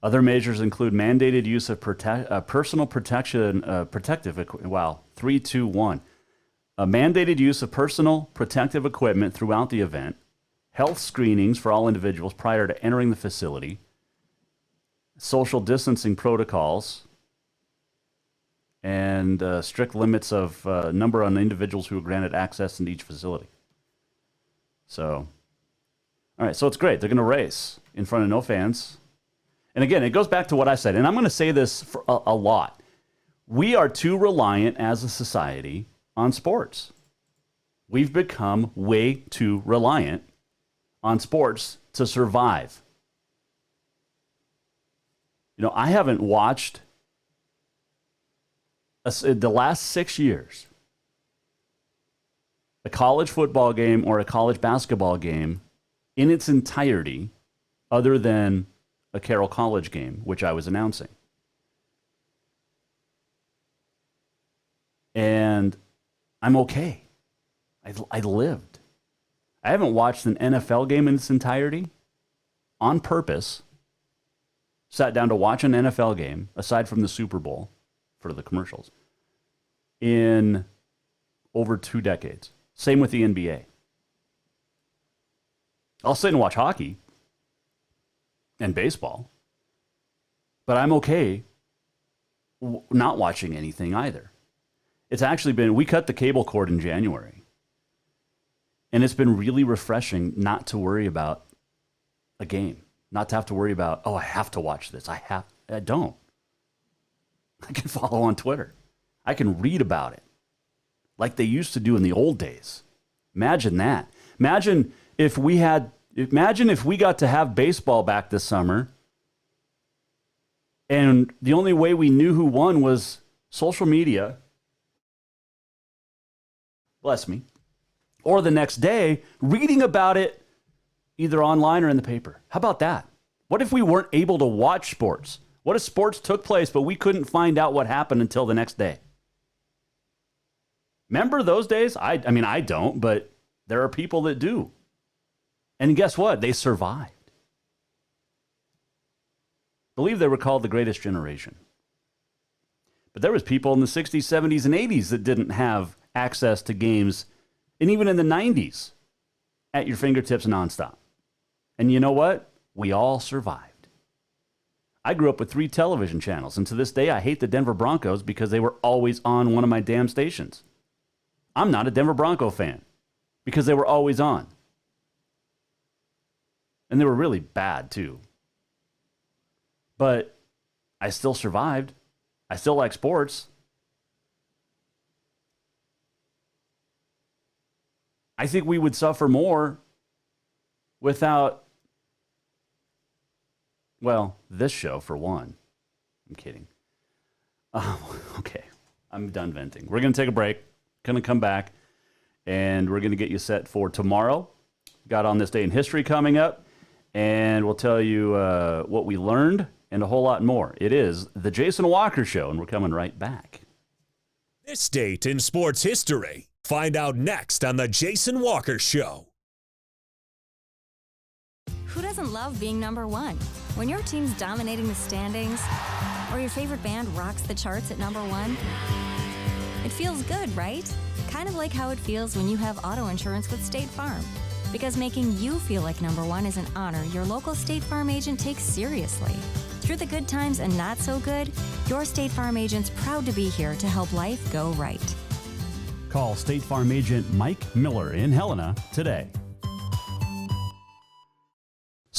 other measures include mandated use of personal protective equipment. Wow, 3, 2, 1. A mandated use of personal protective equipment throughout the event, health screenings for all individuals prior to entering the facility, social distancing protocols, and strict limits of number on individuals who are granted access into each facility. So, all right, so it's great. They're going to race in front of no fans. And again, it goes back to what I said, and I'm going to say this for a lot. We are too reliant as a society on sports. We've become way too reliant on sports to survive. You know, I haven't watched the last 6 years a college football game or a college basketball game in its entirety other than a Carroll College game, which I was announcing. And I'm okay. I lived. I haven't watched an NFL game in its entirety on purpose. Sat down to watch an NFL game, aside from the Super Bowl for the commercials, in over 2 decades. Same with the NBA. I'll sit and watch hockey and baseball, but I'm okay not watching anything either. It's actually been, we cut the cable cord in January, and it's been really refreshing not to worry about a game, not to have to worry about, oh, I have to watch this. I don't. I can follow on Twitter. I can read about it like they used to do in the old days. Imagine that. Imagine if we got to have baseball back this summer and the only way we knew who won was social media, bless me, or the next day reading about it either online or in the paper. How about that? What if we weren't able to watch sports? What if sports took place, but we couldn't find out what happened until the next day? Remember those days? I mean, I don't, but there are people that do. And guess what? They survived. I believe they were called the greatest generation. But there was people in the 60s, 70s, and 80s that didn't have access to games, and even in the 90s, at your fingertips nonstop. And you know what? We all survived. I grew up with 3 television channels, and to this day, I hate the Denver Broncos because they were always on one of my damn stations. I'm not a Denver Bronco fan because they were always on. And they were really bad, too. But I still survived. I still like sports. I think we would suffer more without, well, this show, for one. I'm kidding. Okay, I'm done venting. We're going to take a break. Going to come back, and we're going to get you set for tomorrow. Got on this day in history coming up, and we'll tell you what we learned and a whole lot more. It is the Jason Walker Show, and we're coming right back. This date in sports history. Find out next on the Jason Walker Show. Who doesn't love being number one? When your team's dominating the standings, or your favorite band rocks the charts at number one, it feels good, right? Kind of like how it feels when you have auto insurance with State Farm. Because making you feel like number one is an honor your local State Farm agent takes seriously. Through the good times and not so good, your State Farm agent's proud to be here to help life go right. Call State Farm agent Mike Miller in Helena today.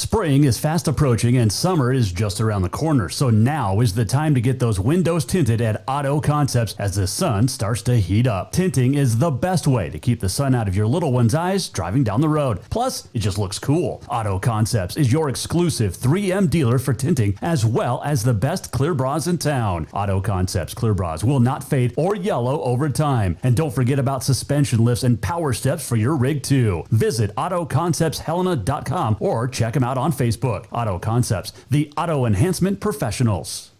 Spring is fast approaching and summer is just around the corner, so now is the time to get those windows tinted at Auto Concepts as the sun starts to heat up. Tinting is the best way to keep the sun out of your little one's eyes driving down the road. Plus, it just looks cool. Auto Concepts is your exclusive 3M dealer for tinting, as well as the best clear bras in town. Auto Concepts clear bras will not fade or yellow over time. And don't forget about suspension lifts and power steps for your rig too. Visit AutoConceptsHelena.com or check them out on Facebook. Auto Concepts, the auto enhancement professionals.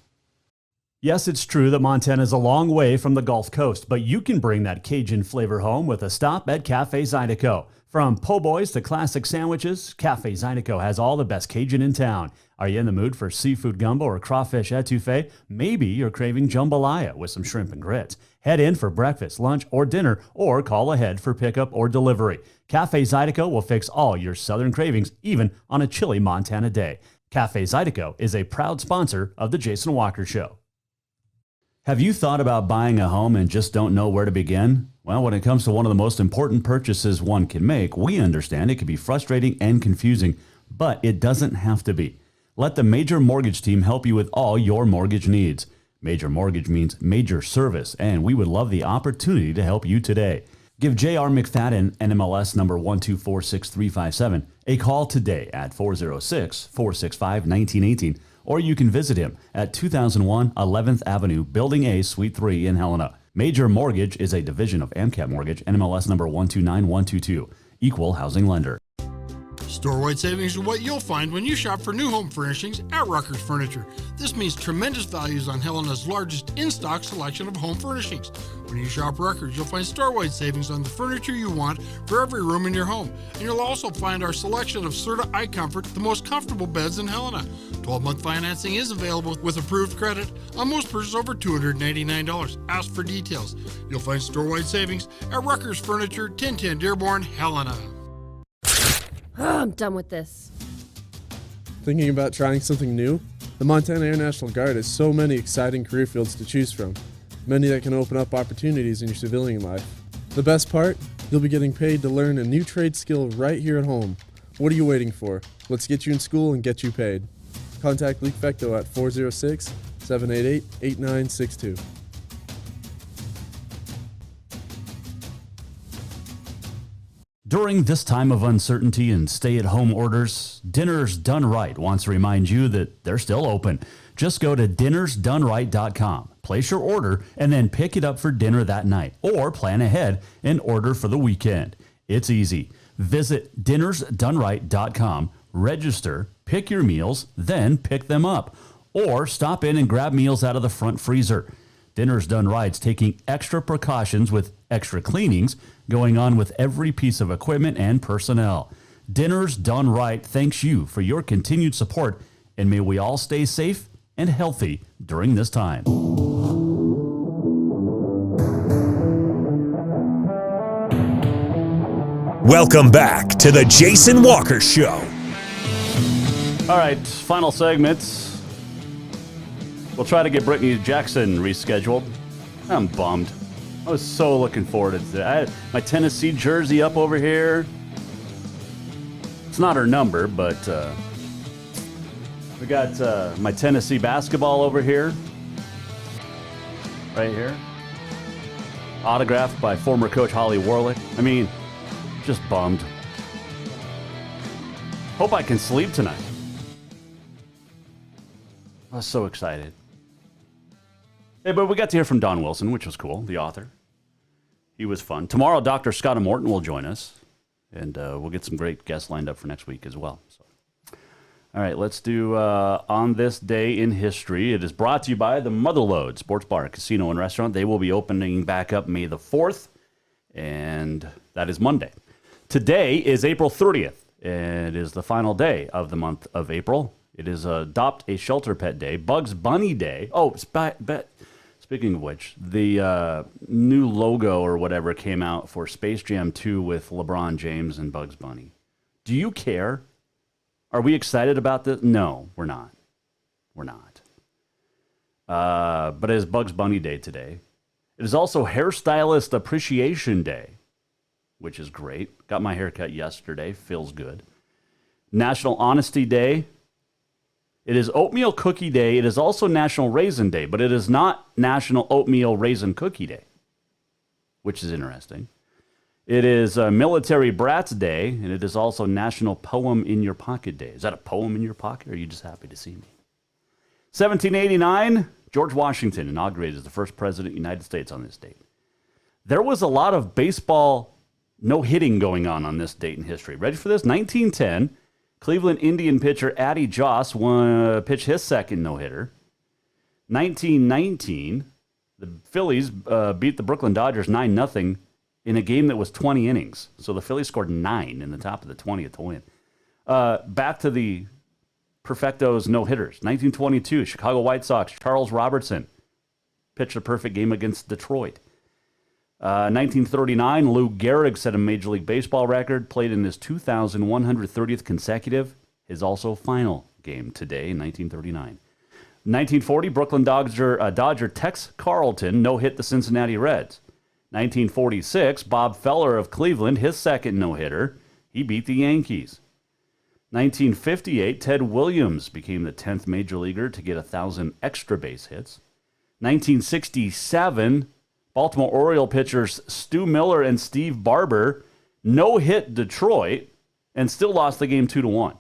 Yes, it's true that Montana is a long way from the Gulf Coast, but you can bring that Cajun flavor home with a stop at Cafe Zydeco. From po' boys to classic sandwiches, Cafe Zydeco has all the best Cajun in town. Are you in the mood for seafood gumbo or crawfish etouffee? Maybe you're craving jambalaya with some shrimp and grits. Head in for breakfast, lunch, or dinner, or call ahead for pickup or delivery. Cafe Zydeco will fix all your southern cravings, even on a chilly Montana day. Cafe Zydeco is a proud sponsor of The Jason Walker Show. Have you thought about buying a home and just don't know where to begin? Well, when it comes to one of the most important purchases one can make, we understand it can be frustrating and confusing, but it doesn't have to be. Let the Major Mortgage team help you with all your mortgage needs. Major Mortgage means major service, and we would love the opportunity to help you today. Give J.R. McFadden, NMLS number 1246357, a call today at 406-465-1918, or you can visit him at 2001 11th Avenue, Building A, Suite 3 in Helena. Major Mortgage is a division of AMCAP Mortgage, NMLS number 129122, equal housing lender. Store-wide savings are what you'll find when you shop for new home furnishings at Rucker's Furniture. This means tremendous values on Helena's largest in-stock selection of home furnishings. When you shop Rucker's, you'll find store-wide savings on the furniture you want for every room in your home. And you'll also find our selection of Serta iComfort, the most comfortable beds in Helena. 12-month financing is available with approved credit on most purchases over $299. Ask for details. You'll find store-wide savings at Rucker's Furniture, 1010 Dearborn, Helena. I'm done with this. Thinking about trying something new? The Montana Air National Guard has so many exciting career fields to choose from, many that can open up opportunities in your civilian life. The best part? You'll be getting paid to learn a new trade skill right here at home. What are you waiting for? Let's get you in school and get you paid. Contact Leak Fecto at 406-788-8962. During this time of uncertainty and stay-at-home orders, Dinners Done Right wants to remind you that they're still open. Just go to dinnersdoneright.com, place your order, and then pick it up for dinner that night, or plan ahead and order for the weekend. It's easy. Visit dinnersdoneright.com, register, pick your meals, then pick them up, or stop in and grab meals out of the front freezer. Dinners Done Right's taking extra precautions with extra cleanings going on with every piece of equipment and personnel. Dinners Done Right thanks you for your continued support, and may we all stay safe and healthy during this time. Welcome back to the Jason Walker Show. All right, final segments. We'll try to get Brittany Jackson rescheduled. I'm bummed. I was so looking forward to that. I had my Tennessee jersey up over here. It's not her number, but we got my Tennessee basketball over here. Right here. Autographed by former coach Holly Warlick. I mean, just bummed. Hope I can sleep tonight. I was so excited. Hey, but we got to hear from Don Wilson, which was cool, the author. He was fun. Tomorrow, Dr. Scott Morton will join us, and we'll get some great guests lined up for next week as well. So, all right, let's do On This Day in History. It is brought to you by the Motherlode Sports Bar, Casino, and Restaurant. They will be opening back up May the 4th, and that is Monday. Today is April 30th, and it is the final day of the month of April. It is Adopt a Shelter Pet Day, Bugs Bunny Day. Oh, speaking of which, the new logo or whatever came out for Space Jam 2 with LeBron James and Bugs Bunny. Do you care? Are we excited about this? No, we're not. We're not. But it is Bugs Bunny Day today. It is also Hairstylist Appreciation Day, which is great. Got my hair cut yesterday. Feels good. National Honesty Day. It is Oatmeal Cookie Day. It is also National Raisin Day, but it is not National Oatmeal Raisin Cookie Day, which is interesting. It is Military Brats Day, and it is also National Poem in Your Pocket Day. Is that a poem in your pocket, or are you just happy to see me? 1789, George Washington inaugurated as the first president of the United States on this date. There was a lot of baseball no-hitting going on this date in history. Ready for this? 1910, Cleveland Indian pitcher Addie Joss pitched his second no-hitter. 1919, the Phillies beat the Brooklyn Dodgers 9-0 in a game that was 20 innings. So the Phillies scored 9 in the top of the 20th to win. Back to the Perfecto's no-hitters. 1922, Chicago White Sox, Charles Robertson pitched a perfect game against Detroit. 1939, Lou Gehrig set a Major League Baseball record, played in his 2,130th consecutive, his also final game today in 1939. 1940, Brooklyn Dodger Tex Carlton no-hit the Cincinnati Reds. 1946, Bob Feller of Cleveland, his second no-hitter. He beat the Yankees. 1958, Ted Williams became the 10th major leaguer to get 1,000 extra base hits. 1967, Baltimore Oriole pitchers Stu Miller and Steve Barber no-hit Detroit and still lost the game 2-1.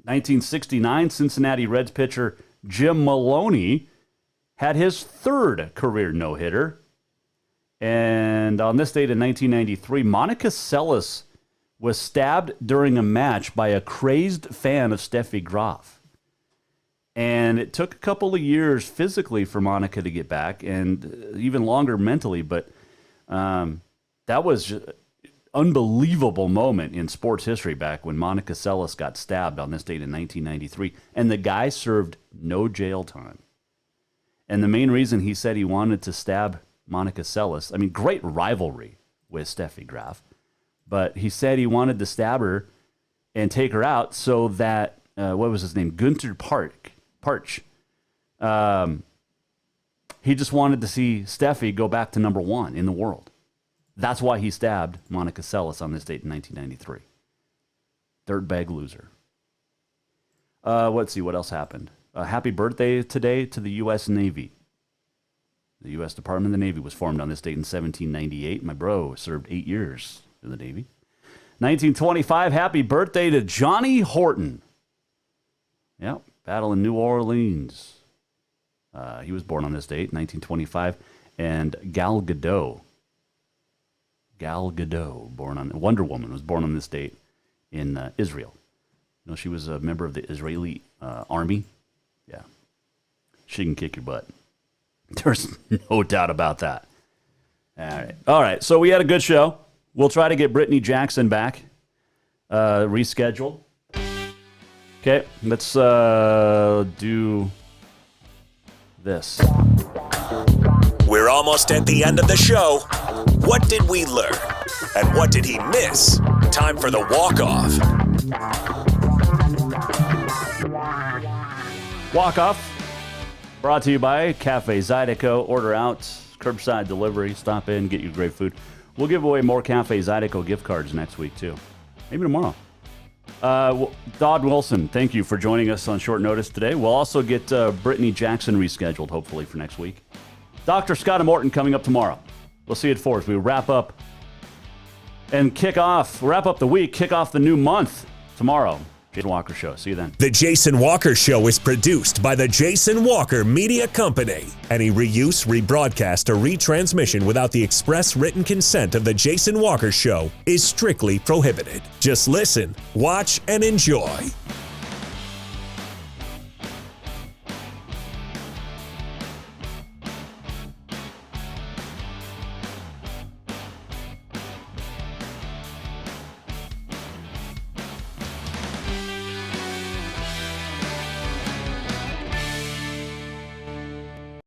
1969, Cincinnati Reds pitcher Jim Maloney had his third career no-hitter. And on this date in 1993, Monica Seles was stabbed during a match by a crazed fan of Steffi Graf. And it took a couple of years physically for Monica to get back, and even longer mentally, but that was an unbelievable moment in sports history back when Monica Seles got stabbed on this date in 1993, and the guy served no jail time. And the main reason he said he wanted to stab Monica Seles, I mean, great rivalry with Steffi Graf, but he said he wanted to stab her and take her out so that, what was his name, Gunther Parch, he just wanted to see Steffi go back to number one in the world. That's why he stabbed Monica Seles on this date in 1993. Dirtbag loser. Let's see what else happened. Happy birthday today to the U.S. Navy. The U.S. Department of the Navy was formed on this date in 1798. My bro served 8 years in the Navy. 1925, happy birthday to Johnny Horton. Yep, battle in New Orleans. He was born on this date, 1925. And Gal Gadot, Wonder Woman, was born on this date in Israel. You know, she was a member of the Israeli army. Yeah, she can kick your butt. There's no doubt about that. All right. So we had a good show. We'll try to get Brittany Jackson back, rescheduled. Okay, let's do this. We're almost at the end of the show. What did we learn? And what did he miss? Time for the walk-off. Walk-off. Brought to you by Cafe Zydeco. Order out, curbside delivery. Stop in, get you great food. We'll give away more Cafe Zydeco gift cards next week, too. Maybe tomorrow. Dodd Wilson, thank you for joining us on short notice today. We'll also get Brittany Jackson rescheduled, hopefully, for next week. Dr. Scott Morton coming up tomorrow. We'll see you at 4 as we wrap up and wrap up the week, kick off the new month tomorrow. Jason Walker Show. See you then. The Jason Walker Show is produced by the Jason Walker Media Company. Any reuse, rebroadcast, or retransmission without the express written consent of the Jason Walker Show is strictly prohibited. Just listen, watch, and enjoy.